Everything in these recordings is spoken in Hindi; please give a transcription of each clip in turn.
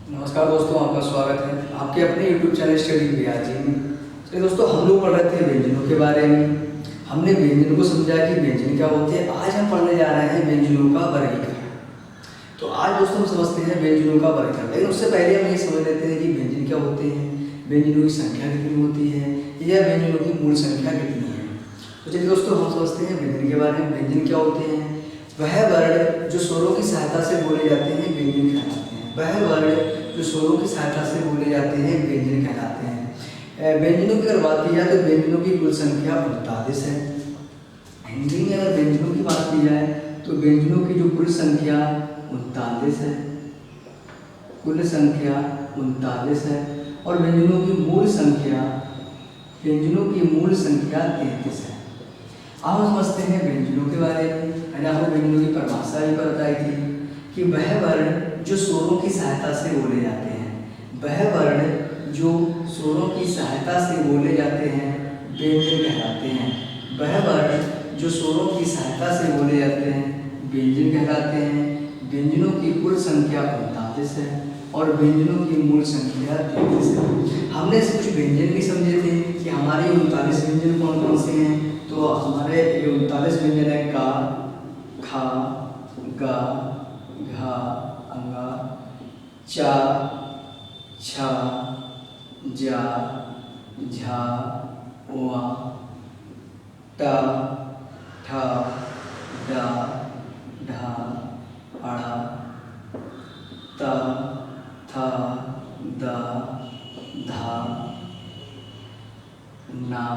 नमस्कार दोस्तों, आपका स्वागत है आपके अपने YouTube चैनल स्टडी बिहार जी में। चलिए दोस्तों, हम लोग पढ़ रहे थे व्यंजनों के बारे में। हमने व्यंजन को समझा कि व्यंजन क्या होते हैं। आज हम पढ़ने जा रहे हैं व्यंजनों का वर्गीकरण। तो आज दोस्तों हम समझते हैं व्यंजनों का वर्गीकरण, लेकिन उससे पहले हम ये समझ लेते हैं कि व्यंजन क्या होते हैं, व्यंजनों की संख्या कितनी होती है या व्यंजनों की मूल संख्या कितनी है। तो चलिए दोस्तों, हम समझते हैं व्यंजन के बारे में। व्यंजन क्या होते हैं? वह वर्ण जो स्वरों की सहायता से बोले जाते हैं व्यंजन कहलाते हैं। वह वर्ण जो स्वरों की सहायता से बोले जाते हैं व्यंजन कहलाते हैं। व्यंजनों की अगर बात की जाए तो व्यंजनों की कुल संख्या 39 है। हिंदी में अगर व्यंजनों की बात की जाए तो व्यंजनों की जो कुल संख्या 39 है, कुल संख्या 39 है। और व्यंजनों की मूल संख्या 33 है। अब हम समझते हैं व्यंजनों के बारे में। मैंने आपको व्यंजनों की परिभाषा भी बताई थी कि वह वर्ण जो स्वरों की सहायता से बोले जाते हैं, वह वर्ण जो स्वरों की सहायता से बोले जाते हैं व्यंजन कहलाते हैं। वह वर्ण जो स्वरों की सहायता से बोले जाते हैं व्यंजन कहलाते हैं। व्यंजनों की कुल संख्या 39 है और व्यंजनों की मूल संख्या 33 है। हमने कुछ व्यंजन भी समझे थे कि हमारे 39 व्यंजन कौन कौन से हैं। तो हमारे 39 व्यंजन है का, खा, गा, घा, अंगा, चा, छा, जा, झा, वा, टा, ठा, डा, ढा, अड़ा, ता, था, दा, धा, ना,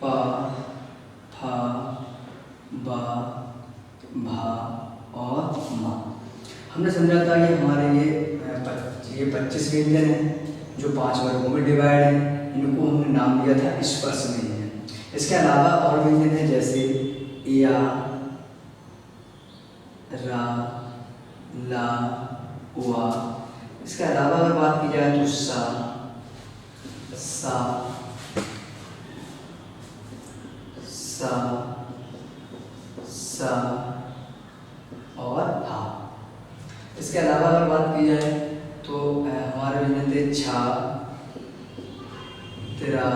पा, फा, बा, भा और मा। हमने समझा था कि हमारे ये 25 व्यंजन हैं जो 5 वर्गों में डिवाइड हैं। इनको हमने नाम दिया था स्पर्श व्यंजन। इसके अलावा और व्यंजन हैं जैसे या, रा, ला, वा। इसके अलावा अगर बात की जाए तो सा, सा, सा, सा और हा। इसके अलावा अगर बात की जाए तो हमारे व्यंजन थे छा, तिरा,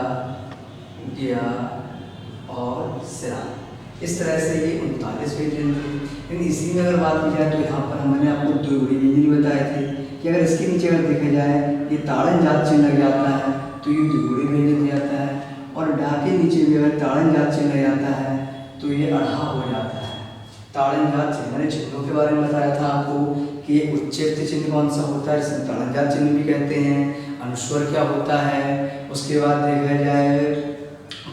गया और सिरा। इस तरह से ये 39 व्यंजन थे। लेकिन इसी में अगर बात की जाए तो यहाँ पर मैंने आपको द्विगुणी व्यंजन बताए थे कि अगर इसके नीचे अगर देखा जाए ये ताड़न जात चिन्ह लग जाता है तो ये द्विगुणी व्यंजन हो जाता है। और डा के नीचे भी अगर ताड़न जात चिन्ह लग जाता है तो ये अढ़ा हो जाता है। ताड़न जात चिन्ह, मैंने चिन्हों के बारे में बताया था आपको कि उच्चैठ चिन्ह कौन सा होता है, जिसे ताड़न जात चिन्ह भी कहते हैं। अनुस्वर क्या होता है। उसके बाद देखा जाए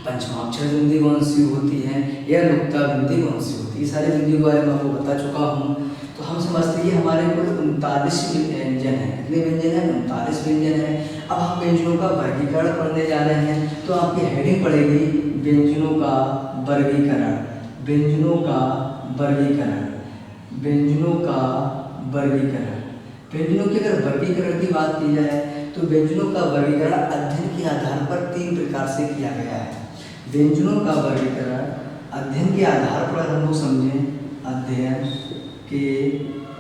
पंचमाक्षर बिंदी कौन सी होती है या नुक्ता बिंदी कौन सी होती है। ये सारी बिंदी के बारे में आपको बता चुका हूँ। तो हम समझते हैं हमारे कुल 39 व्यंजन है। कितने व्यंजन है? 39 व्यंजन है। अब हम व्यंजनों का वर्गीकरण पढ़ने जा रहे हैं। तो आपकी हेडिंग पड़ेगी व्यंजनों का वर्गीकरण। व्यंजनों का वर्गीकरण, व्यंजनों का वर्गीकरण। व्यंजनों के अगर वर्गीकरण की बात की जाए तो व्यंजनों का वर्गीकरण अध्ययन के आधार पर 3 प्रकार से किया गया है। व्यंजनों का वर्गीकरण अध्ययन के आधार पर हम लोग समझें, अध्ययन के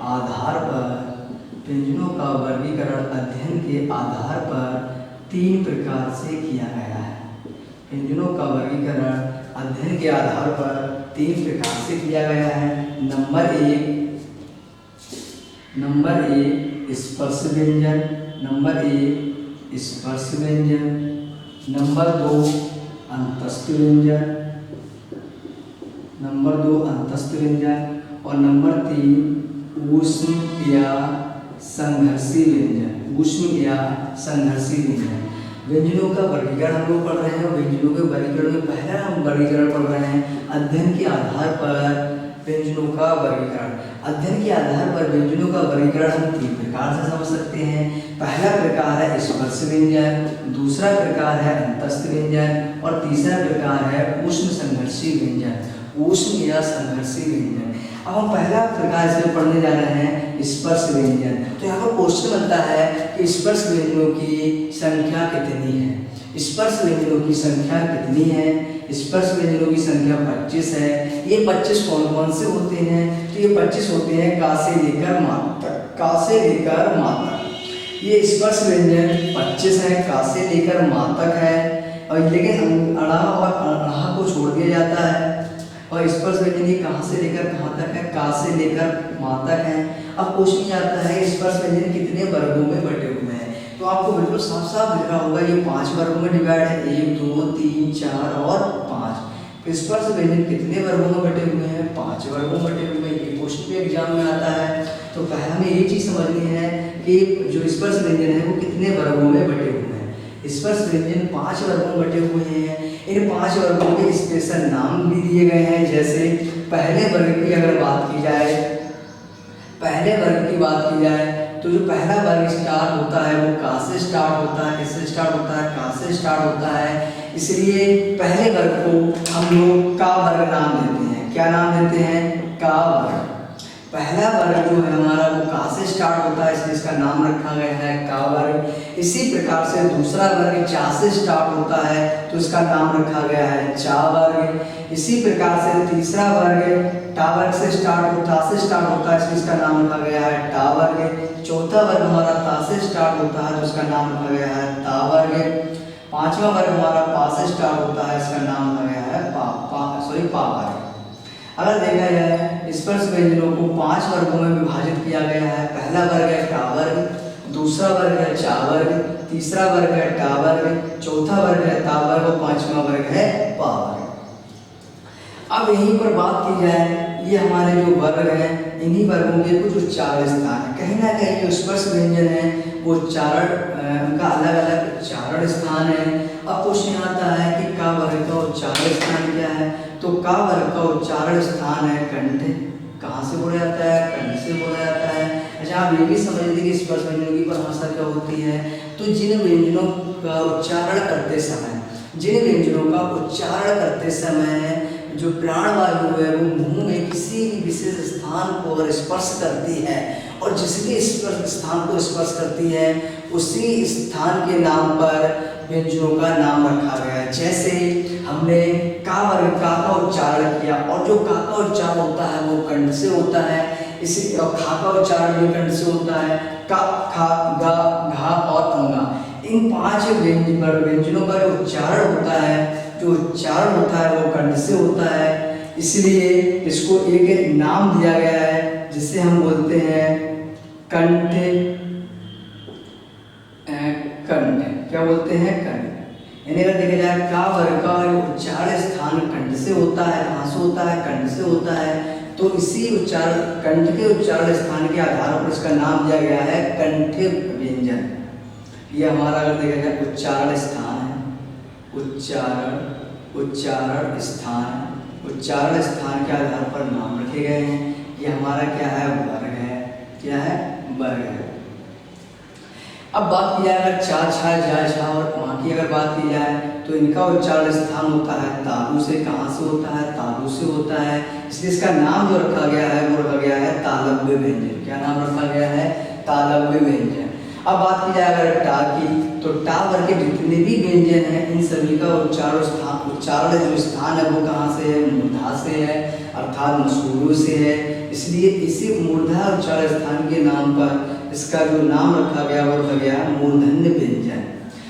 आधार पर व्यंजनों का वर्गीकरण अध्ययन के आधार पर 3 प्रकार से किया गया है। व्यंजनों का वर्गीकरण अध्ययन के आधार पर 3 प्रकार से किया गया है। नंबर एक स्पर्श व्यंजन, नंबर 1 स्पर्श व्यंजन, नंबर 2 अंतस्थ व्यंजन, नंबर 2 अंतस्थ व्यंजन और नंबर 3 ऊष्म या संघर्षी व्यंजन, ऊष्म या संघर्षी व्यंजन। व्यंजनों का वर्गीकरण हम लोग पढ़ रहे हैं। व्यंजनों के वर्गीकरण में पहला हम वर्गीकरण पढ़ रहे हैं अध्ययन के आधार पर व्यंजनों का वर्गीकरण। अध्ययन के आधार पर व्यंजनों का वर्गीकरण हम 3 प्रकार से समझ सकते हैं। पहला प्रकार है स्पर्श व्यंजन, दूसरा प्रकार है अंतस्थ व्यंजन और तीसरा प्रकार है ऊष्म संघर्षी व्यंजन, ऊष्म या संघर्षी व्यंजन। अब हम पहला प्रकार इसमें पढ़ने जा रहे हैं स्पर्श व्यंजन। तो यहाँ पर क्वेश्चन बनता है कि स्पर्श व्यंजनों की संख्या कितनी है। स्पर्श व्यंजनों की संख्या कितनी है? स्पर्श व्यंजनों की संख्या 25 है। ये 25 कौन कौन से होते हैं? तो ये 25 होते हैं का से लेकर मा तक। का से लेकर मा तक। ये स्पर्श व्यंजन 25 है, का से लेकर मा तक है, और लेकिन अड़ा और अणहा को छोड़ दिया जाता है। और स्पर्श व्यंजन ये कहाँ से लेकर कहाँ तक है, का से लेकर मा तक है। अब क्वेश्चन आता है स्पर्श व्यंजन कितने वर्गों में बटे हुए हैं, तो आपको बिल्कुल साफ साफ दिख रहा होगा ये 5 वर्गों में डिवाइड है, 1 2 3 4 और 5। स्पर्श व्यंजन कितने वर्गों में बटे हुए हैं, 5 वर्गों में बटे हुए हैं। ये क्वेश्चन भी एग्जाम में आता है। तो पहले हमें ये चीज समझनी है कि जो स्पर्श व्यंजन है वो कितने वर्गों में बटे हुए हैं। स्पर्श व्यंजन 5 वर्गों में बटे हुए हैं। इन 5 वर्गों के स्पेशल नाम भी दिए गए हैं। जैसे पहले वर्ग की अगर बात की जाए, पहले वर्ग की बात की जाए तो जो पहला वर्ग स्टार्ट होता है वो का से स्टार्ट होता है। किससे स्टार्ट होता है, का से स्टार्ट होता है। इसलिए पहले वर्ग को हम लोग का वर्ग नाम देते हैं। क्या नाम देते हैं, का वर्ग। पहला वर्ग जो है हमारा वो का से स्टार्ट होता है, इसलिए इसका नाम रखा गया है का वर्ग। इसी प्रकार से दूसरा वर्ग चा से स्टार्ट होता है तो इसका नाम रखा गया है चा वर्ग। इसी प्रकार से तीसरा वर्ग टा वर्ग से स्टार्ट होता है, इसलिए इसका नाम रखा गया है टा वर्ग। चौथा वर्ग हमारा ता से स्टार्ट होता है तो इसका नाम रखा गया है ता वर्ग। पांचवा वर्ग हमारा पा से स्टार्ट होता है, इसका नाम रखा गया है पा वर्ग। अगर देखा जाए स्पर्श व्यंजनों को 5 वर्गों में विभाजित किया गया है। पहला वर्ग है का वर्ग, दूसरा वर्ग है चा वर्ग, तीसरा वर्ग है टा वर्ग, चौथा वर्ग है ता वर्ग और पांचवा वर्ग है पा वर्ग। अब यहीं पर बात की जाए, ये हमारे जो वर्ग हैं इन्हीं वर्गों के कुछ उच्चारण स्थान है। कहीं ना कहीं जो स्पर्श व्यंजन है वो उनका अलग अलग उच्चारण स्थान है। अब क्वेश्चन आता है कि का वर्ग का उच्चारण स्थान क्या है, तो का वर्ग का उच्चारण स्थान है कंठ। कहाँ से बोला जाता है, कंठ से बोला जाता है। अच्छा, आप ये भी समझ लीजिए कि स्पर्श व्यंजनों की परिभाषा क्या होती है, तो जिन व्यंजनों का उच्चारण करते समय जो प्राणवायु है वो मुंह में किसी भी विशेष स्थान को अगर स्पर्श करती है और जिसके स्थान को स्पर्श करती है उसी स्थान के नाम पर व्यंजनों का नाम रखा गया है। जैसे हमने का वर्ग का उच्चारण किया और जो का उच्चारण होता है वो कंठ से होता है। इसी और खा का उच्चारण भी कंठ से होता है। का, खा, गा, घा और अंगा, इन 5 व्यंजनों का जो उच्चारण होता है वो कंठ से होता है। इसलिए इसको एक नाम दिया गया है जिसे हम बोलते हैं कंठ। क्या बोलते हैं, कंठ। यानी अगर देखा जाए का वर्ग का उच्चारण स्थान कंठ से होता है। कहाँ से होता है, कंठ से होता है। तो इसी उच्चारण कंठ के उच्चारण स्थान के आधार पर इसका नाम दिया गया है कंठ व्यंजन। ये हमारा अगर देखा जाए उच्चारण स्थान है, उच्चारण स्थान के आधार पर नाम रखे गए हैं। ये हमारा क्या है, वर्ग है। क्या है, वर्ग है। अब बात की जाए अगर चा छा जा छा और माँ की अगर बात की जाए तो इनका उच्चारण स्थान होता है तालु से। कहाँ से होता है, तालु से होता है। इसलिए इसका नाम जो रखा गया है वो रखा गया है तालव्य व्यंजन। क्या नाम रखा गया है, तालव्य व्यंजन। अब बात की जाए अगर टा की, तो टा वर्ग के जितने भी व्यंजन हैं इन सभी का उच्चारण जो स्थान है वो कहाँ से है, मूर्धा से है, अर्थात मसूड़ों से है। इसलिए इसी मूर्धा उच्चारण स्थान के नाम पर इसका जो नाम रखा गया वो रखा गया मूर्धन्य व्यंजन।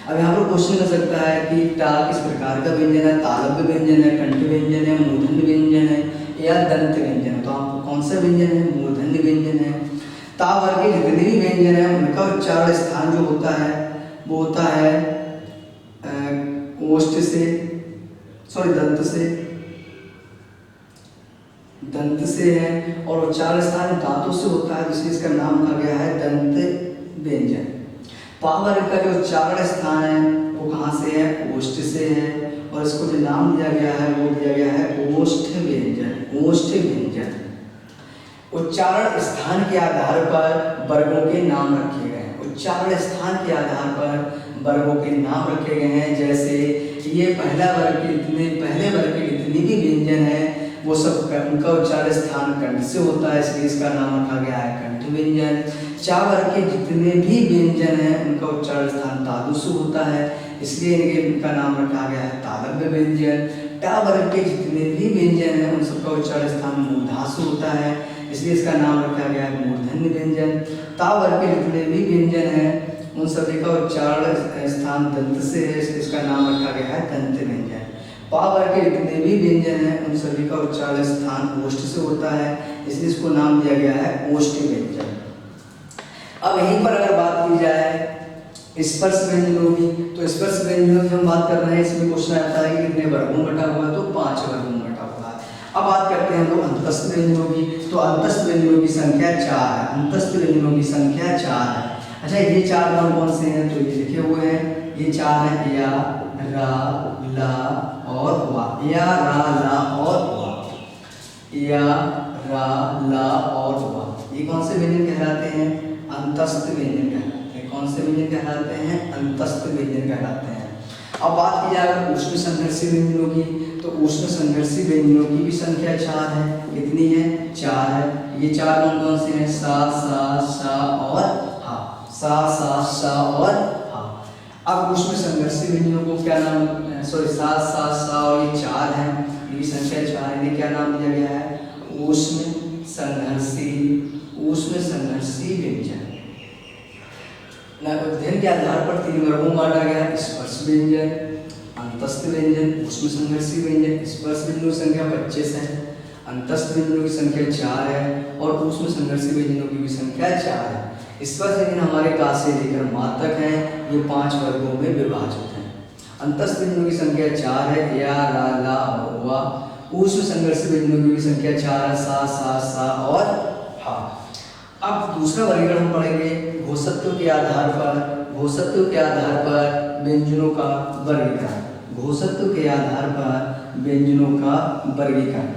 अब यहाँ पर क्वेश्चन कर सकता है कि टा किस प्रकार का व्यंजन है, तालव्य व्यंजन है, कंठ व्यंजन है, मूर्धन्य व्यंजन है या दंत व्यंजन है। तो आपको कौन सा व्यंजन है, मूर्धन्य व्यंजन है। ता वर्ग के जितने भी व्यंजन है उनका उच्चारण स्थान जो होता है वो होता है दंत से है और उच्चारण स्थान दांतों से होता है, जिसलिए इसका नाम रखा गया है दंत व्यंजन। पा वर्ग का जो उच्चारण स्थान है वो कहाँ से है, ओष्ठ से है और इसको जो नाम दिया गया है वो दिया गया है ओष्ठ व्यंजन। उच्चारण स्थान के आधार पर वर्गों के नाम रखे गए हैं। उच्चारण स्थान के आधार पर वर्गों के नाम रखे गए हैं। जैसे ये पहले वर्ग के जितने भी व्यंजन हैं वो सब उनका उच्चारण स्थान कंठ से होता है, इसलिए इसका नाम रखा गया है कंठ व्यंजन। चा वर्ग के जितने भी व्यंजन हैं उनका उच्चारण स्थान तालु से होता है, इसलिए इनका नाम रखा गया है तालव्य व्यंजन। टा वर्ग के जितने भी व्यंजन हैं उन सबका उच्चारण स्थान मूर्धा से होता है, इसलिए इसका नाम रखा गया है मूर्धन्य व्यंजन। ता वर्ग के जितने भी व्यंजन हैं उन सभी का उच्चारण स्थान दंत से है, इसका नाम रखा गया है दंत व्यंजन। पा वर्ग के जितने भी व्यंजन हैं उन सभी का उच्चारण स्थान ओष्ठ से होता है, इसलिए इसको नाम दिया गया है ओष्ठ व्यंजन। अब यहीं पर अगर बात की जाए स्पर्श व्यंजनों की, तो स्पर्श व्यंजनों की हम बात कर रहे हैं, इसमें क्वेश्चन आता है कि कितने वर्गों में बटा हुआ है, तो 5 वर्गों में बटा हुआ है। अब बात करते हैं हम लोग अंतस्थ व्यंजनों की, तो अंतस्थ व्यंजनों की संख्या 4 है, अंतस्थ व्यंजनों की संख्या 4 है। अच्छा, ये 4 कौन कौन से हैं, तो ये लिखे हुए हैं, ये 4 हैं या, रा, ला और वा, या, रा, ला और वा, या, रा, ला और वा। ये कौन से व्यंजन कहलाते हैं, अंतस्थ व्यंजन कहलाते हैं। कौन से व्यंजन कहलाते हैं, अंतस्थ व्यंजन कहलाते हैं। अब बात की जाए ऊष्म संघर्षी व्यंजनों की, तो ऊष्म संघर्षी व्यंजनों की भी संख्या 4 है। कितनी है, 4 है। ये 4 कौन कौन से हैं, सा, सा, सा और हा, सा, सा, सा और हा। अब ऊष्म संघर्षी व्यंजनों को क्या नाम, सॉरी, सा, सा, सा और ये 4 हैं, ये संख्या 4 है, क्या नाम दिया गया है, ऊष्म संघर्षी, ऊष्म संघर्षी व्यंजन। अध्ययन के आधार पर 3 वर्गों में बांटा गया, स्पर्श व्यंजन, अंतस्थ व्यंजन, ऊष्म संघर्षी व्यंजन। स्पर्श व्यंजनों की संख्या 25 है, अंतस्थ व्यंजनों की संख्या 4 है और ऊष्म संघर्षी व्यंजनों की भी संख्या 4 है। स्पर्श व्यंजन हमारे का से लेकर मा तक हैं, ये 5 वर्गों में विभाजित हैं। अंतस्थ व्यंजनों की संख्या 4 है, या, रा, ला और वा। ऊष्म संघर्षी व्यंजनों की भी संख्या 4 है, सा, सा, सा और हा। अब दूसरा वर्गीकरण हम पढ़ेंगे घोषत्व के आधार पर, घोषत्व के आधार पर व्यंजनों का वर्गीकरण, घोषत्व के आधार पर व्यंजनों का वर्गीकरण।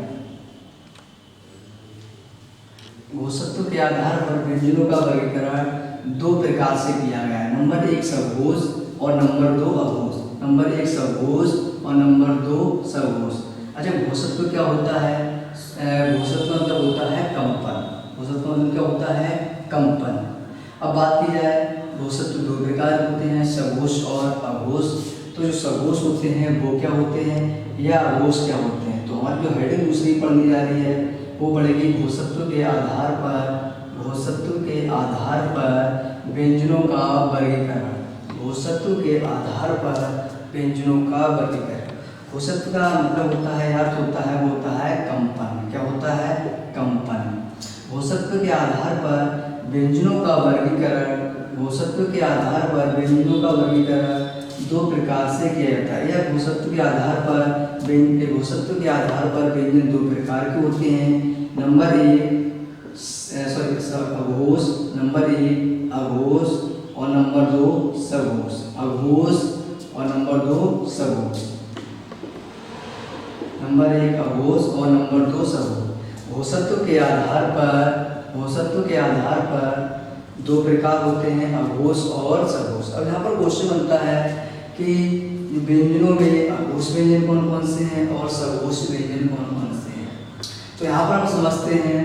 घोषत्व के आधार पर व्यंजनों का वर्गीकरण 2 प्रकार से किया गया है। नंबर 1 सघोष और नंबर 2 अघोष। नंबर 1 सघोष और नंबर 2 सघोष। अच्छा, घोषत्व क्या होता है, घोषत्व मतलब होता है कंपन, घोषत्व मतलब क्या होता है, कंपन। अब बात की जाए घोषत्व 2 प्रकार होते हैं, सघोष और अघोष। तो जो सघोष होते हैं वो क्या होते हैं, या अघोष क्या होते हैं, तो हमारी जो हेडिंग दूसरी पढ़नी जा रही है वो पढ़ेगी घोषत्व के आधार पर, घोषत्व के आधार पर व्यंजनों का वर्गीकरण, घोषत्व के आधार पर व्यंजनों का वर्गीकरण। घोषत्व का मतलब होता है, अर्थ होता है, वो होता है कंपन। क्या होता है, कंपन। घोषत्व के आधार पर व्यंजनों का वर्गीकरण, घोषत्व के आधार पर व्यंजनों का वर्गीकरण 2 प्रकार से किया जाता है। यह घोषत्व के आधार पर घोषत्व के आधार पर व्यंजन 2 प्रकार के होते हैं। नंबर 1 अघोष, नंबर 1 अघोष और नंबर 2 सघोष, अघोष और नंबर 2 सघोष। नंबर 1 अघोष और नंबर 2 सघोष। घोषत्व के आधार पर, घोषत्व के आधार पर 2 प्रकार होते हैं, अघोष और सघोष। अब यहाँ पर क्वेश्चन बनता है कि व्यंजनों में अघोष व्यंजन कौन कौन से हैं और सघोष व्यंजन कौन कौन से हैं। तो यहाँ पर हम समझते हैं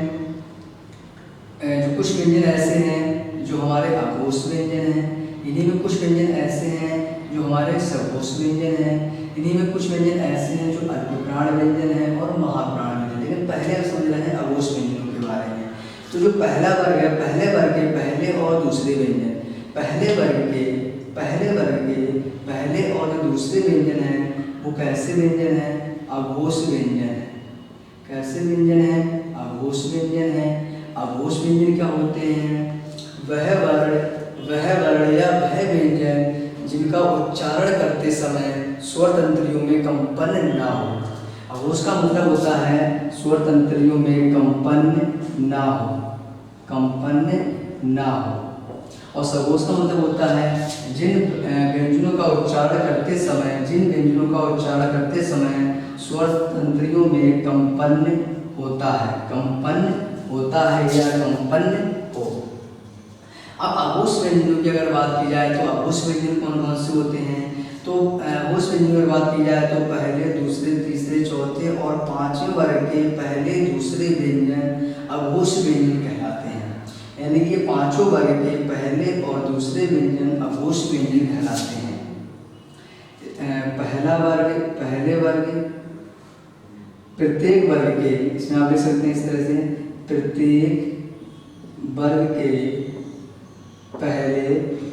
जो कुछ व्यंजन ऐसे हैं जो हमारे अघोष व्यंजन हैं, इन्हीं में कुछ व्यंजन ऐसे हैं जो हमारे सघोष व्यंजन हैं, इन्हीं में कुछ व्यंजन ऐसे हैं जो अल्पप्राण व्यंजन हैं और महाप्राण व्यंजन। लेकिन पहले हम समझ रहे हैं अघोष व्यंजनों के बारे में। तो जो पहला वर्ग है, पहले वर्ग के पहले और दूसरे व्यंजन, पहले वर्ग के पहले और दूसरे व्यंजन हैं वो कैसे व्यंजन हैं, अघोष व्यंजन है। कैसे व्यंजन है, अघोष व्यंजन है। अघोष व्यंजन क्या होते हैं, वह वर्ण या वह व्यंजन जिनका उच्चारण करते समय स्वर तंत्रियों में कंपन ना हो। अघोष का मतलब होता है स्वर तंत्रियों में कंपन ना हो, कंपन ना हो। और सघोष का मतलब होता है जिन व्यंजनों का उच्चारण करते समय, जिन व्यंजनों का उच्चारण करते समय स्वर तंत्रियों में कंपन होता है, कंपन होता है या कंपन हो। अब अघोष व्यंजनों की अगर बात की जाए तो अघोष व्यंजन कौन कौन से होते हैं। तो अघोष व्यंजन की अगर बात की जाए तो पहले, दूसरे, तीसरे, चौथे और 5वें वर्ग के पहले दूसरे व्यंजन अघोष व्यंजन कहलाते हैं। यानी कि ये 5 वर्ग के पहले और दूसरे व्यंजन अघोष व्यंजन कहलाते हैं। पहला वर्ग, पहले वर्ग, प्रत्येक वर्ग के, इसमें आप देख सकते हैं इस तरह से, प्रत्येक वर्ग के पहले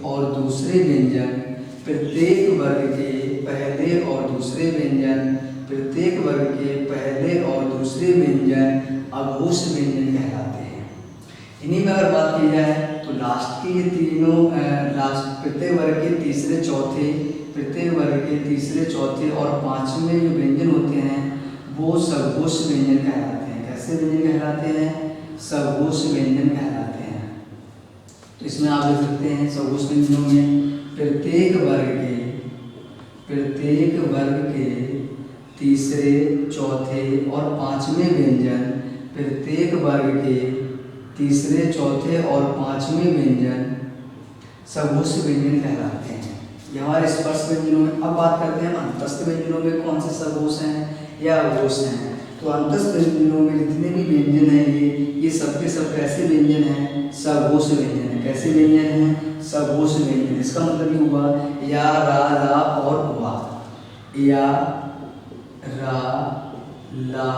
और दूसरे व्यंजन, प्रत्येक वर्ग के पहले और दूसरे व्यंजन, प्रत्येक वर्ग के पहले और दूसरे व्यंजन अघोष व्यंजन कहलाते हैं। इन्हीं में अगर बात की जाए तो लास्ट के ये तीनों प्रत्येक वर्ग के तीसरे चौथे, प्रत्येक वर्ग के तीसरे चौथे और पांचवें जो व्यंजन होते हैं वो सघोष व्यंजन कहलाते हैं। कैसे व्यंजन कहलाते हैं? सघोष व्यंजन कहलाते हैं। तो इसमें आप देख सकते हैं सघोष व्यंजनों में प्रत्येक वर्ग के तीसरे चौथे और पांचवें व्यंजन, प्रत्येक वर्ग के तीसरे चौथे और पांचवें व्यंजन सघोष व्यंजन कहलाते हैं। ये हमारे स्पर्श व्यंजनों में। अब बात करते हैं अंतस्थ व्यंजनों में कौन से सघोष हैं या अघोष हैं। तो अंतस्थ व्यंजनों में जितने भी व्यंजन हैं ये सबके सब कैसे व्यंजन हैं? सघोष व्यंजन है। कैसे व्यंजन हैं? सघोष व्यंजन। इसका मतलब ये हुआ या, रा, ला और वा, या, रा, ला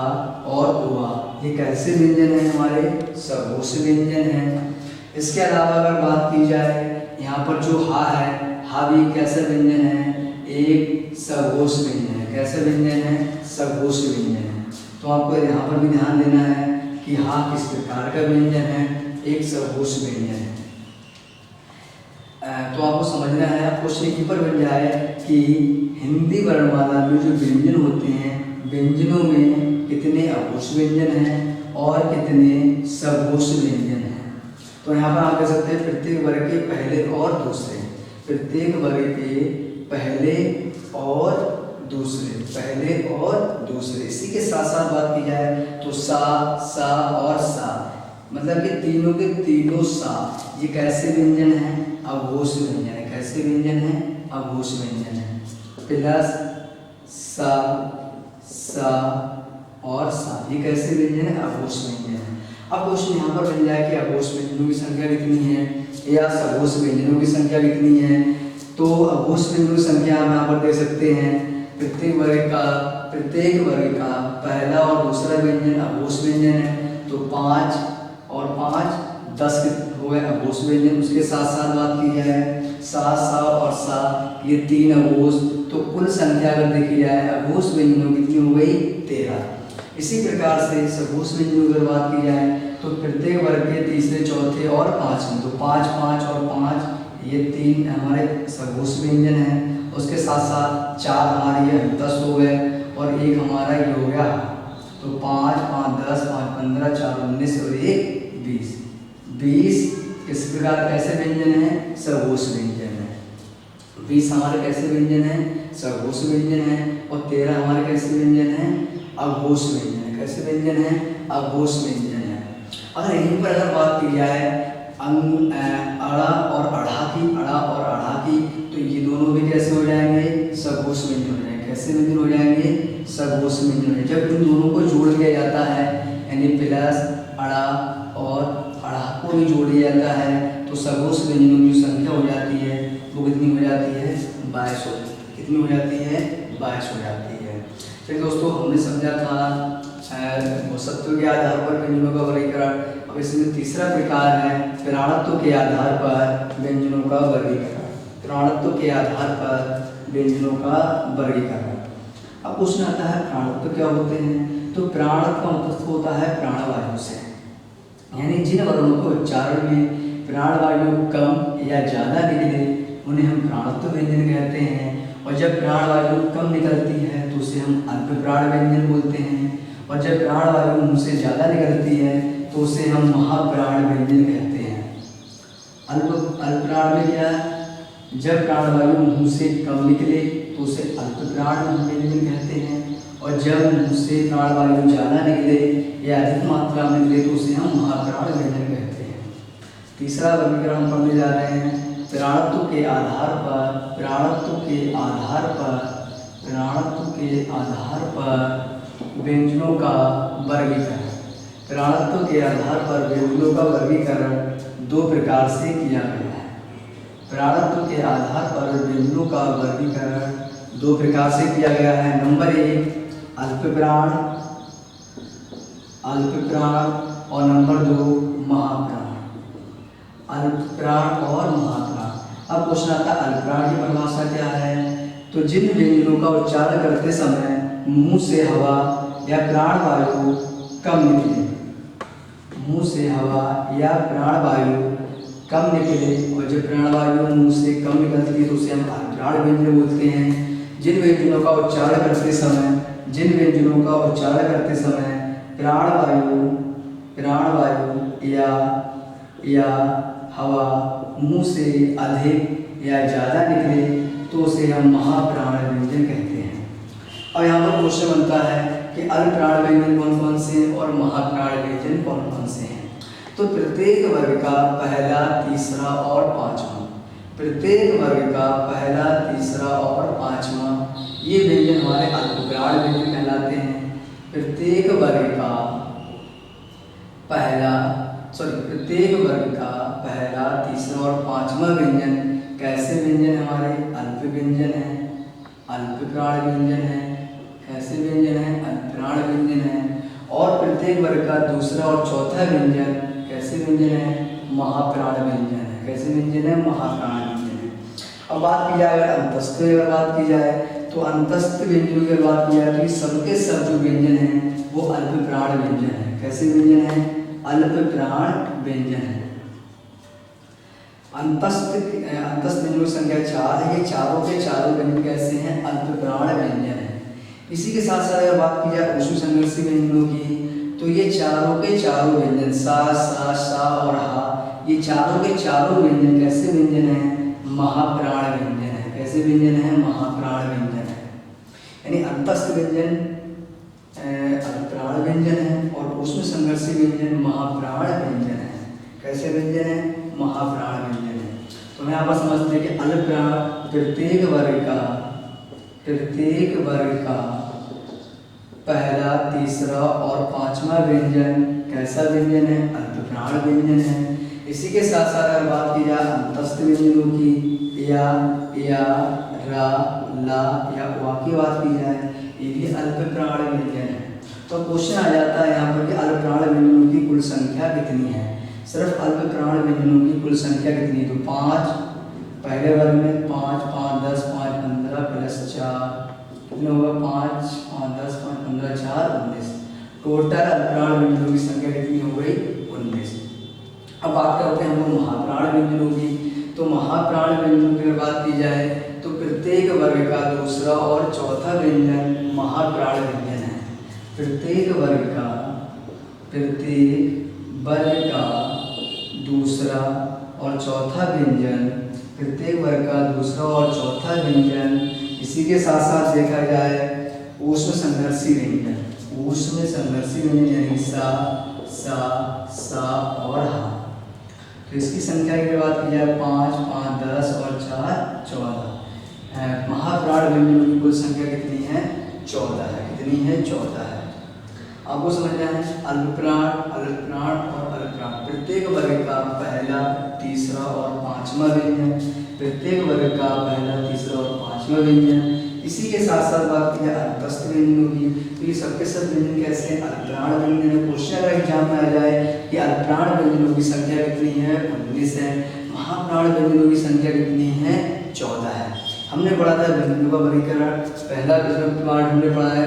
और वा, ये कैसे व्यंजन है? हमारे सघोष व्यंजन हैं। इसके अलावा अगर बात की जाए यहाँ पर जो हा है, हा भी कैसा व्यंजन है? एक सघोष व्यंजन है। कैसा व्यंजन है? सघोष व्यंजन है। तो आपको यहाँ पर भी ध्यान देना है कि हा किस प्रकार का व्यंजन है? एक सघोष व्यंजन है। तो आपको समझना है, क्वेश्चन यहीं पर बन जाए कि हिंदी वर्णमाला में जो व्यंजन होते हैं, व्यंजनों में कितने अघोष व्यंजन हैं और कितने सघोष व्यंजन हैं। तो यहाँ पर आप कह सकते हैं प्रत्येक वर्ग के पहले और दूसरे, प्रत्येक वर्ग के पहले और दूसरे, पहले और दूसरे। इसी के साथ साथ बात की जाए तो सा, सा और सा, मतलब कि तीनों के तीनों सा, ये कैसे व्यंजन है? अघोष व्यंजन है। कैसे व्यंजन है? अघोष व्यंजन है। प्लस सा, सा और सा, ये कैसे व्यंजन है? अघोष व्यंजन है। अब क्वेश्चन यहाँ पर बन जाए कि अघोष व्यंजनों की संख्या कितनी है या सघोष व्यंजनों की संख्या कितनी है। तो अघोष व्यंजनों की संख्या हम यहाँ पर दे सकते हैं प्रत्येक वर्ग का पहला और दूसरा व्यंजन अघोष व्यंजन है। तो 5 और 5 10 हो गए अघोष व्यंजन। उसके साथ साथ बात की जाए सा, सा और सा, ये 3 अघोष। तो कुल संख्या अगर देखी जाए अघोष व्यंजनों कितनी हो गई? 13। इसी प्रकार से सघोष व्यंजनों की बात की जाए तो प्रत्येक वर्ग के तीसरे चौथे और पांचवें, तो 5 5 और 5, ये 3 हमारे सघोष व्यंजन हैं। उसके साथ साथ 4 हमारे 10 हो गए और 1 हमारा ये हो गया। तो 5 5 10 5 15 4 19 और 1 20। 20 इस प्रकार कैसे व्यंजन है? सघोष व्यंजन है। 20 हमारे कैसे व्यंजन है? सघोष व्यंजन है। और 13 हमारे कैसे व्यंजन है? अघोष व्यंजन है। कैसे व्यंजन है? अघोष व्यंजन है। अगर यहीं पर अगर बात की जाए अड़ा और अढ़ा की, तो ये दोनों भी कैसे हो जाएंगे? सघोष व्यंजन हो जाएंगे। कैसे व्यंजन हो जाएंगे? सघोष व्यंजन हो। जब इन दोनों को जोड़ दिया जाता है, यानी प्लस अड़ा और अढ़ा को भी जोड़ दिया जाता है, तो सघोष व्यंजनों की संख्या हो जाती है वो कितनी हो जाती है? 22 हो जाती है। कितनी हो जाती है? 22 हो जाती है। फिर दोस्तों हमने समझा था सत्व के आधार पर व्यंजनों का वर्गीकरण। अब इसमें तीसरा प्रकार है प्राणत्व के आधार पर व्यंजनों का वर्गीकरण। प्राणत्व के आधार पर व्यंजनों का वर्गीकरण। अब प्रश्न आता है प्राणत्व क्या होते हैं? तो प्राणत्व का मतलब होता है प्राणवायु से, यानी जिन वर्णों को उच्चारण में प्राणवायु कम या ज़्यादा निकले उन्हें हम प्राणत्व व्यंजन कहते हैं। और जब प्राणवायु कम निकलती है तो उसे हम अल्प प्राण व्यंजन बोलते हैं। और जब प्राणवायु मुँह से ज़्यादा निकलती है तो उसे हम महाप्राण व्यंजन कहते हैं। अल्प प्राण में क्या है? जब प्राणवायु मुँह से कम निकले तो उसे अल्प प्राण व्यंजन कहते हैं। और जब मुँह से प्राणवायु ज़्यादा निकले या अधिक मात्रा में निकले तो उसे हम महाप्राण व्यंजन कहते हैं। तीसरा वर्गीकरण पढ़ने जा रहे हैं प्राणत्व के आधार पर व्यंजनों का वर्गीकरण। प्राणत्व के आधार पर व्यंजनों का वर्गीकरण 2 प्रकार से किया गया है। प्राणत्व के आधार पर व्यंजनों का वर्गीकरण 2 प्रकार से किया गया है। नंबर 1 अल्प प्राण और नंबर 2 महाप्राण। अल्पप्राण और महाप्राण। अब क्वेश्चन आता है अल्पप्राण की परिभाषा क्या है। तो जिन व्यंजनों का उच्चारण करते समय मुंह से हवा या प्राण वायु कम निकले, मुंह से हवा या प्राण वायु कम निकले, और जब प्राण वायु मुंह से कम निकलती है तो उसे हम अल्पप्राण व्यंजन बोलते हैं। जिन व्यंजनों का उच्चारण करते समय प्राण वायु या हवा मुंह से अधिक या ज़्यादा निकले तो उसे हम महाप्राण व्यंजन कहते हैं। और यहाँ पर क्वेश्चन बनता है कि अल्पप्राण व्यंजन कौन कौन से हैं और महाप्राण व्यंजन कौन कौन से हैं। तो प्रत्येक वर्ग का पहला, तीसरा और पांचवा ये व्यंजन हमारे अल्पप्राण व्यंजन कहलाते हैं। प्रत्येक वर्ग का पहला, तीसरा और पांचवा व्यंजन कैसे व्यंजन हमारे अल्प व्यंजन है, अल्पप्राण व्यंजन है। कैसे व्यंजन है? अल्पप्राण व्यंजन है। और प्रत्येक वर्ग का दूसरा और चौथा व्यंजन कैसे व्यंजन है? महाप्राण व्यंजन है। कैसे व्यंजन है? महाप्राण व्यंजन है। अब बात की जाए अगर अंतस्थ की बात की जाए तो अंतस्थ व्यंजनों की बात की जाए तो सबके सब जो व्यंजन हैं वो अल्पप्राण व्यंजन है। कैसे व्यंजन है? अल्पप्राण व्यंजन है। अंतस्थ व्यंजनों की संख्या 4 है। ये चारों के चारों व्यंजन कैसे हैं? अल्पप्राण व्यंजन है। इसी के साथ साथ अगर बात की जाए ऊष्म संघर्षी व्यंजनों की तो ये चारों के चारों व्यंजन सा और हा, ये चारों के चारों व्यंजन कैसे व्यंजन है? महाप्राण व्यंजन है। कैसे व्यंजन है? महाप्राण व्यंजन है। यानी अंतस्थ व्यंजन अल्पप्राण व्यंजन है और ऊष्म संघर्षी व्यंजन महाप्राण व्यंजन है। कैसे व्यंजन है? महाप्राण व्यंजन है। तो मैं यहाँ पर समझते हैं कि अल्पप्राण प्रत्येक वर्ग का पहला, तीसरा और पांचवा व्यंजन कैसा व्यंजन है? अल्पप्राण व्यंजन है। इसी के साथ साथ अगर बात की जाए अंतस्थ व्यंजनों की या रा, ला या वा की बात की जाए, ये भी अल्पप्राण व्यंजन है। तो क्वेश्चन आ जाता है यहाँ पर कि अल्पप्राण व्यंजनों की कुल संख्या कितनी है। सिर्फ अल्पप्राण व्यंजनों की कुल संख्या कितनी है? तो 5, पहले वर्ग में 5, 5, 10, 5, 15 प्लस 4 कितना होगा? 5, 5, 10, 5, 15, 4, 19। टोटल अल्पप्राण व्यंजनों की संख्या कितनी हो गई? 19। अब बात करते हैं हम लोग महाप्राण व्यंजनों की। तो महाप्राण व्यंजनों की अगर बात की जाए तो प्रत्येक वर्ग का दूसरा और चौथा व्यंजन महाप्राण व्यंजन है। प्रत्येक वर्ग का दूसरा और चौथा व्यंजन, इसी के साथ साथ देखा जाए ऊष्म संघर्षी व्यंजन यानी सा और हा। तो इसकी संख्या की बात की जाए 5, 5, 10 और 4, 14। महाप्राण व्यंजनों की कुल संख्या कितनी है? 14 है। कितनी है? 14 है। आपको समझना है अल्पप्राण और अल्पप्राण प्रत्येक वर्ग का पहला, तीसरा और पांचवा व्यंजन। इसी के साथ साथ बात की जाए अंतस्थ व्यंजनों की तो ये सबके सब व्यंजन कैसे हैं? अल्पप्राण व्यंजन है। क्वेश्चन अगर एग्जाम में आ जाए कि अल्पप्राण व्यंजनों की संख्या कितनी है? 19 है। महाप्राण व्यंजनों की संख्या कितनी है? 14 है। हमने पढ़ा था व्यंजनों का वर्गीकरण। पहला पार्ट हमने पढ़ा है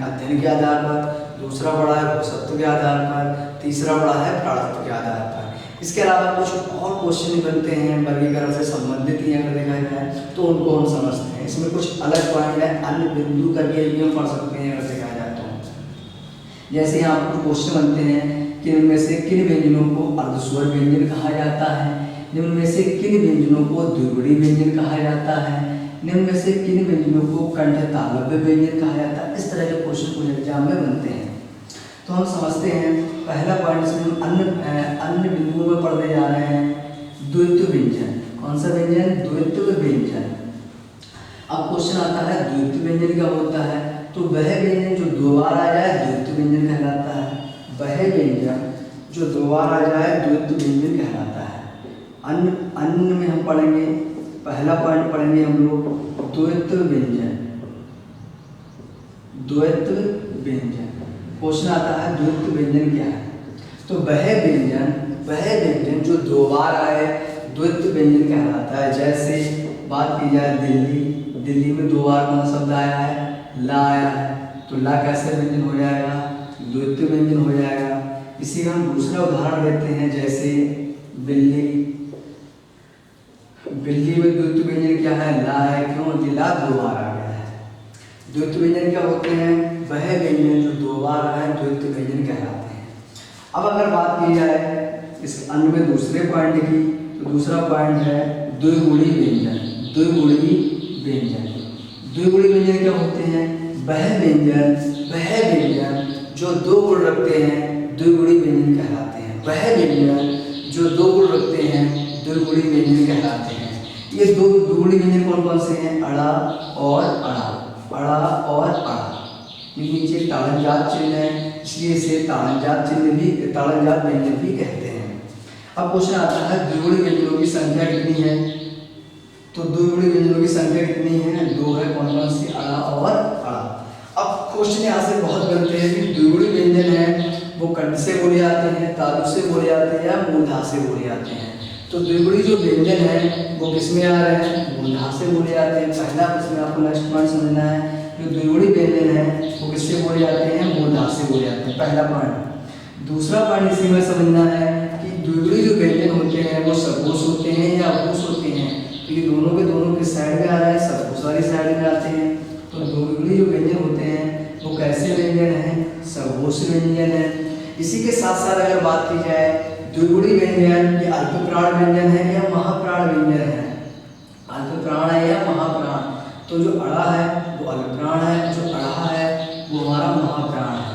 अध्ययन के आधार पर, दूसरा पढ़ा है भूसत्व के आधार पर, तीसरा पढ़ा है प्राणत्व के आधार पर। इसके अलावा कुछ और क्वेश्चन बनते हैं वर्गीकरण से संबंधित ही अगर देखा जाए तो उनको हम समझते हैं। इसमें कुछ अलग पॉइंट है, अन्य बिंदु करके भी हम पढ़ सकते हैं अगर देखा जाए तो। जैसे यहाँ पर क्वेश्चन बनते हैं कि इनमें से किन व्यंजनों को अर्धस्वर व्यंजन कहा जाता है, निम्न में से किन व्यंजनों को द्विगुणी व्यंजन कहा जाता है, निम्न में से किन व्यंजनों को कंठ तालव्य व्यंजन कहा जाता है। इस तरह के क्वेश्चन कुछ एग्जाम में बनते हैं। तो हम समझते हैं पहला पॉइंट से हम अन्य बिंदुओं में पढ़ने जा रहे हैं द्वित्व व्यंजन। कौन सा व्यंजन? द्वित्व व्यंजन। अब क्वेश्चन आता है द्वित्व व्यंजन क्या होता है? तो वह व्यंजन जो दो बार आ जाए द्वित्व व्यंजन कहलाता है। वह व्यंजन जो दो बार आ जाए द्वित्व व्यंजन कहलाता है। अन्य में हम पढ़ेंगे, पहला पॉइंट पढ़ेंगे हम लोग द्वित्व व्यंजन। क्वेश्चन आता है द्वित्व व्यंजन क्या है? तो वह व्यंजन वह व्यंजन जो दो बार आए द्वित्व व्यंजन कहलाता है। जैसे बात की जाए दिल्ली, दिल्ली में दो बार कौन शब्द आया है, ला आया है, तो ला कैसे व्यंजन हो जाएगा, द्वित्व व्यंजन हो जाएगा। इसी का हम दूसरा उदाहरण लेते हैं, जैसे बिल्ली, बिल्ली में द्वित्व व्यंजन क्या है, ला है, क्यों, ला दो बार आ गया है। द्वित्व व्यंजन क्या होते हैं, वह व्यंजन जो दो बार आए द्वित्व व्यंजन कहलाते हैं। अब अगर बात की जाए इस अन्य में दूसरे पॉइंट की, तो दूसरा पॉइंट है द्विगुणी व्यंजन। द्विगुणी व्यंजन, द्विगुणी व्यंजन क्या होते हैं, वह व्यंजन जो दो गुण रखते हैं द्विगुणी व्यंजन कहलाते हैं। वह व्यंजन जो दो गुण रखते हैं द्विगुणी व्यंजन कहलाते हैं। ये दो द्विगुणी व्यंजन कौन कौन से हैं, अड़ा और अड़ा, अड़ा और अड़ा। ये नीचे ताड़नजात चिन्ह है, इसलिए इसे ताड़नजात व्यंजन भी कहते हैं। अब क्वेश्चन आता है द्विगुणी व्यंजनों की संख्या कितनी है, तो द्विगुणी व्यंजनों की संख्या कितनी है, दो है। कौन कौन सी, अड़ा और अड़ा। अब क्वेश्चन यहाँ से बहुत बनते हैं कि द्विगुणी व्यंजन है वो कंठ से बोले जाते हैं, तालु से बोले जाते हैं या मूर्धा से बोले जाते हैं। तो द्विगुणी जो व्यंजन है वो किस में आ रहे हैं, मूर्धा से बोले जाते हैं। पहला इसमें आपको नेक्स्ट पॉइंट समझना है, जो द्विगुणी व्यंजन है वो किससे बोले जाते हैं, मूर्धा से बोले जाते हैं, पहला पॉइंट। दूसरा पॉइंट इसी में समझना है कि द्विगुणी जो व्यंजन होते हैं वो सघोष होते हैं या अघोष होते हैं। तो ये दोनों के दोनों किस साइड में आ रहा है, सघोष वाली साइड में आते हैं। तो द्विगुणी जो व्यंजन होते हैं वो कैसे व्यंजन है, सघोष व्यंजन है। इसी के साथ साथ अगर बात की जाए द्विगुणी व्यंजन ये अल्पप्राण व्यंजन है या महाप्राण व्यंजन है, अल्पप्राण है या महाप्राण। तो जो अड़ा है वो अल्पप्राण है, जो अड़ा है वो हमारा महाप्राण है।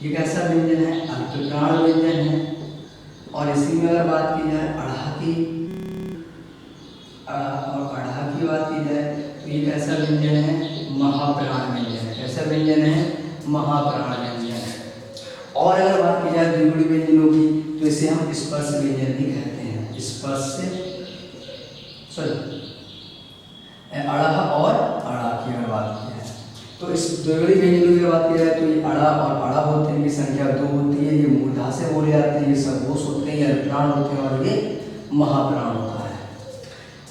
ये कैसा व्यंजन है, अल्पप्राण व्यंजन है। और इसी में अगर बात की जाए अड़ा की बात की जाए तो ये कैसा व्यंजन है, महाप्राण व्यंजन है। कैसा व्यंजन है, महाप्राण व्यंजन है। और अगर बात की जाए द्विगुणी व्यंजनों की तो इसे हम स्पर्श व्यंजन भी कहते हैं। स्पर्श अड़ा और अड़ा की अगर बात की जाए तो इस द्विगुणी व्यंजनों की बात की जाए तो ये अड़ा और अड़ा होते हैं, इनकी संख्या दो होती है। ये मूर्धा से बोले जाते हैं, ये सघोष होते हैं, ये अल्पप्राण होते हैं और ये महाप्राण होता है।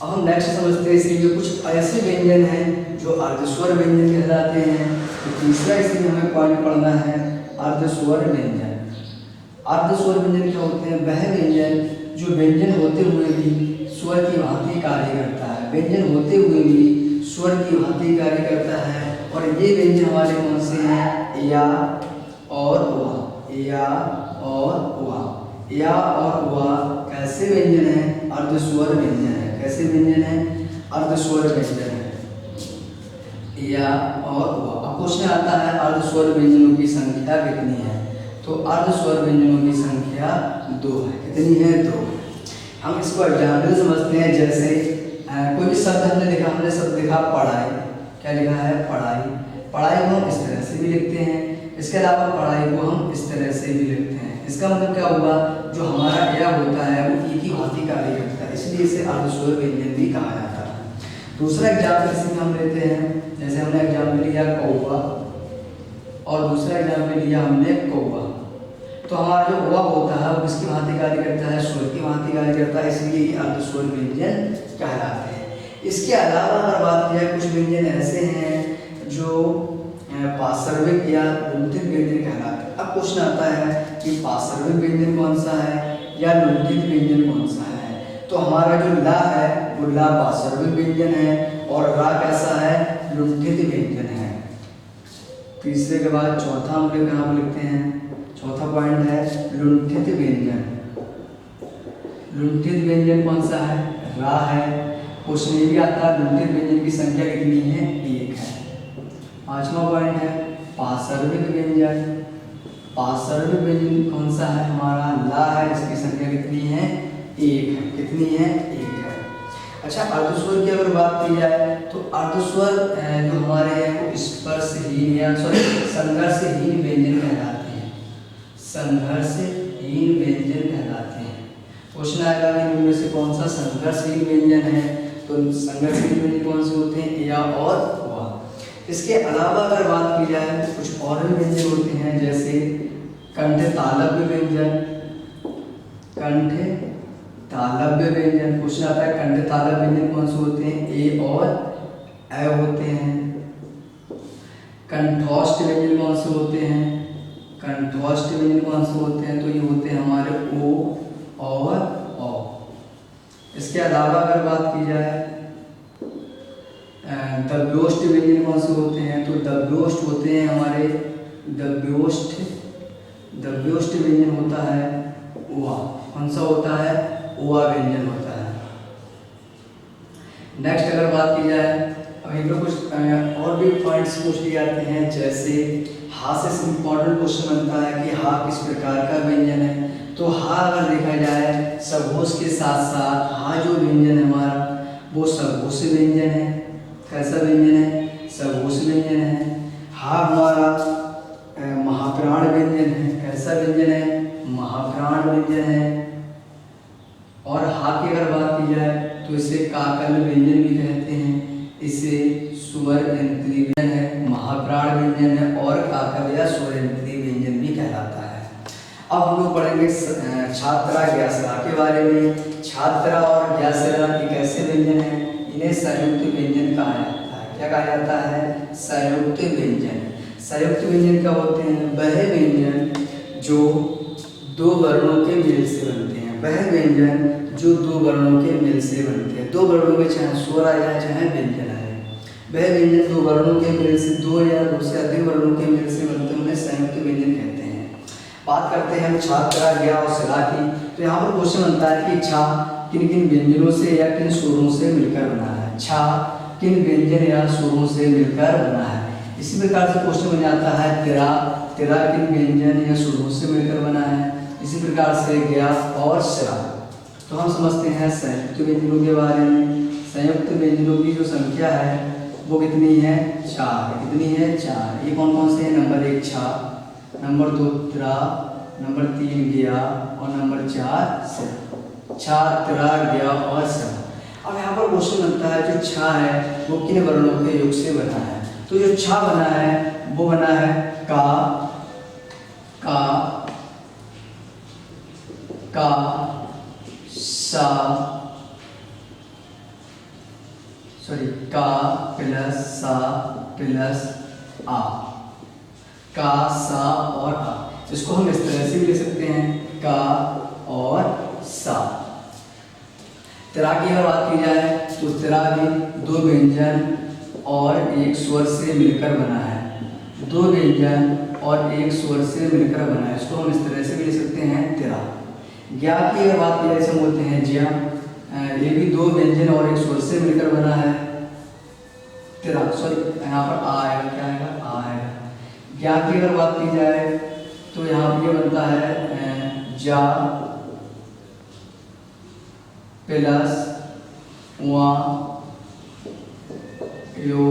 अब हम नेक्स्ट समझते हैं इसलिए कुछ ऐसे व्यंजन हैं जो अर्धस्वर व्यंजन कहलाते हैं। तो तीसरा इसमें हमें पॉइंट पढ़ना है अर्धस्वर व्यंजन। अर्धस्वर व्यंजन क्या होते हैं, वह व्यंजन जो व्यंजन होते हुए भी स्वर की भांति कार्य करता है। व्यंजन होते हुए भी स्वर की भांति कार्य करता है। और ये व्यंजन हमारे कौन से हैं, या और वा, या और वा। या और वा कैसे व्यंजन है, अर्धस्वर व्यंजन है। कैसे व्यंजन है, अर्धस्वर व्यंजन है, या और वा। अब क्वेश्चन आता है अर्धस्वर व्यंजनों की संख्या कितनी है, तो अर्धस्वर व्यंजनों की संख्या दो है। कितनी है, दो। हम इसको एग्जाम्पल समझते हैं। जैसे कोई भी शब्द हमने लिखा, हमने शब्द लिखा पढ़ाई, क्या लिखा है, पढ़ाई। पढ़ाई को हम इस तरह से भी लिखते हैं, इसके अलावा पढ़ाई को हम इस तरह से भी लिखते हैं। इसका मतलब क्या हुआ, जो हमारा या होता है वो ई की भांति कार्य करता है, इसलिए इसे अर्धस्वर व्यंजन भी कहा जाता है। दूसरा एग्जाम्पल इसमें हम लेते हैं, जैसे हमने एग्जाम्पल लिया कौवा और दूसरा एग्जाम्पल लिया हमने कौवा। तो हमारा जो हुआ होता है वो किसकी भांति कार्य करता है, स्वर की भांति कार्य करता है, इसलिए ये अर्धस्वर व्यंजन कहलाते हैं। इसके अलावा अगर बात की जाए कुछ व्यंजन ऐसे हैं जो पार्श्विक या लुंठित व्यंजन कहलाते हैं। अब क्वेश्चन आता है कि पार्श्विक व्यंजन कौन सा है या लुंठित व्यंजन कौन सा है। तो हमारा जो ला है वो ला पार्श्विक व्यंजन है और रा कैसा है, लुंठित व्यंजन है। तीसरे के बाद चौथा हम लोग यहाँ पर लिखते हैं, चौथा पॉइंट है लुंठित व्यंजन। लुंठित व्यंजन कौन सा है, रा है। क्वेश्चन ये भी आता है लुंठित व्यंजन की संख्या कितनी है, एक है। पांचवा पॉइंट है पार्श्विक व्यंजन। पार्श्विक व्यंजन कौन सा है, हमारा ला है, इसकी संख्या कितनी है, एक है। कितनी है, एक है। अच्छा, अर्धस्वर की अगर बात की जाए तो अर्धस्वर जो हमारे हैं वो स्पर्शहीन या संघर्षहीन व्यंजन कहलाते हैं। संघर्षहीन व्यंजन कहलाते हैं। क्वेश्चन आएगा कि इनमें से कौन सा संघर्षहीन व्यंजन है, तो संघर्षहीन व्यंजन कौन से होते हैं, या और वा। इसके अलावा अगर बात की जाए तो कुछ और भी व्यंजन होते हैं, जैसे कंठ तालव्य व्यंजन। कंठ तालव्य व्यंजन। क्वेश्चन आता है कंठ तालव्य व्यंजन कौन से होते हैं? ए और ए होते हैं। कंठोष्ठ व्यंजन कौन से होते हैं? कंठोष्ठ व्यंजन कौन से होते हैं? तो ये होते हैं हमारे ओ और औ। इसके अलावा अगर बात की जाए दव्योष्ठ व्यंजन कौन से होते हैं? तो दव्योष्ठ होते हैं हमारे दव्योष्ठ व्यंजन होता है ओआ। कौन सा होता है? ओआ व्यंजन होता है। नेक्स्ट अगर बात की जाए, अब एक कुछ और भी पॉइंट्स पूछ लिए जाते हैं, जैसे हा से इम्पोर्टेंट क्वेश्चन बनता है कि हा किस प्रकार का व्यंजन है। तो हा अगर देखा जाए सघोष के साथ साथ हा जो व्यंजन है हमारा वो सघोष व्यंजन है। कैसा व्यंजन है? सघोष व्यंजन है। हा हमारा महाप्राण व्यंजन है। कैसा व्यंजन है? महाप्राण व्यंजन है। और हा की अगर बात की जाए तो इसे काकल व्यंजन भी कहते हैं। इसे स्वर यंत्री व्यंजन है, महाप्राण व्यंजन है और काकल या स्वर यंत्री व्यंजन भी कहलाता है। अब हम लोग पढ़ेंगे छात्रा ग्यासरा के बारे में। छात्रा और ग्यासरा एक ऐसे व्यंजन है, इन्हें संयुक्त व्यंजन कहा जाता है। क्या कहा जाता है? संयुक्त व्यंजन। संयुक्त व्यंजन क्या होते हैं? वह व्यंजन जो दो वर्णों के मेल से बनते हैं। वह व्यंजन जो दो वर्णों के मेल से बनते हैं। दो वर्णों में चाहे स्वर आ जाए चाहे व्यंजन आए, वह व्यंजन दो वर्णों के मेल से, दो या दो से अधिक वर्णों के मेल से बनते हैं, उन्हें संयुक्त व्यंजन कहते हैं। बात करते हैं हम छात्रा ज्ञा और सिला की। तो यहाँ पर क्वेश्चन बनता है कि छा किन किन व्यंजनों से या किन स्वरों से मिलकर बना है। छा किन व्यंजन या स्वरों से मिलकर बना है। इसी प्रकार से क्वेश्चन बन जाता है तिरा। तिरा किन व्यंजन या स्वरों से मिलकर बना है। इसी प्रकार से ज्ञा और सिरा। तो हम समझते हैं संयुक्त व्यंजनों के बारे में। संयुक्त व्यंजनों की जो संख्या है वो कितनी है? 4। कितनी है? 4। ये कौन कौन से हैं? नंबर 1 छा, नंबर 2 त्रा, नंबर 3 ज्ञा और नंबर 4 सिरा। छा, त्रा, ज्ञा और सिरा। अब यहाँ पर क्वेश्चन बनता है जो छा है वो किन वर्णों के योग से बना है। तो जो छा बना है वो बना है का, का प्लस सा प्लस आ। का, सा और आ। इसको हम इस तरह से भी लिख सकते हैं का और सा। तिरा की अगर बात की जाए तो तिरा भी दो व्यंजन और एक स्वर से मिलकर बना है। दो व्यंजन और एक स्वर से मिलकर बना है। इसको हम इस तरह से भी लिख सकते हैं तिरा। ज्ञा की अगर बात की जाए इसे बोलते हैं ज्या। ये भी दो व्यंजन और एक स्वर से मिलकर बना है। तिरा, सॉरी यहाँ पर आ आएगा। क्या आएगा? आ आएगा। ज्ञा की अगर बात की जाए तो यहाँ पर ये बनता है जा प्लस वा यो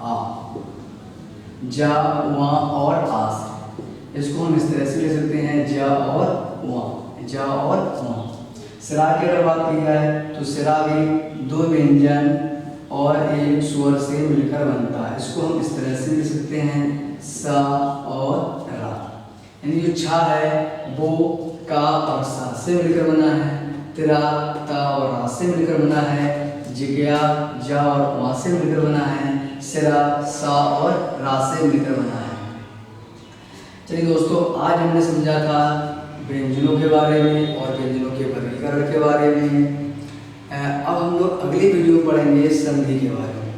आ। जा, वा और आस। इसको हम इस तरह से ले सकते हैं जा और वा, जा और वा। सिरा की अगर बात की जाए तो सिरा भी दो व्यंजन और एक स्वर से मिलकर बनता है। इसको हम इस तरह से ले सकते हैं सा और रा। यानी जो छा है वो का और सा से मिलकर बना है। तिरा, ता और रा से मिलकर बना है। जिज्ञा, जा और वा से मिलकर बना है। सिरा, सा और रा से मिलकर बना है। चलिए दोस्तों, आज हमने समझा था व्यंजनों के बारे में और व्यंजनों के वर्गीकरण के बारे में। अब हम लोग अगली वीडियो पढ़ेंगे संधि के बारे में।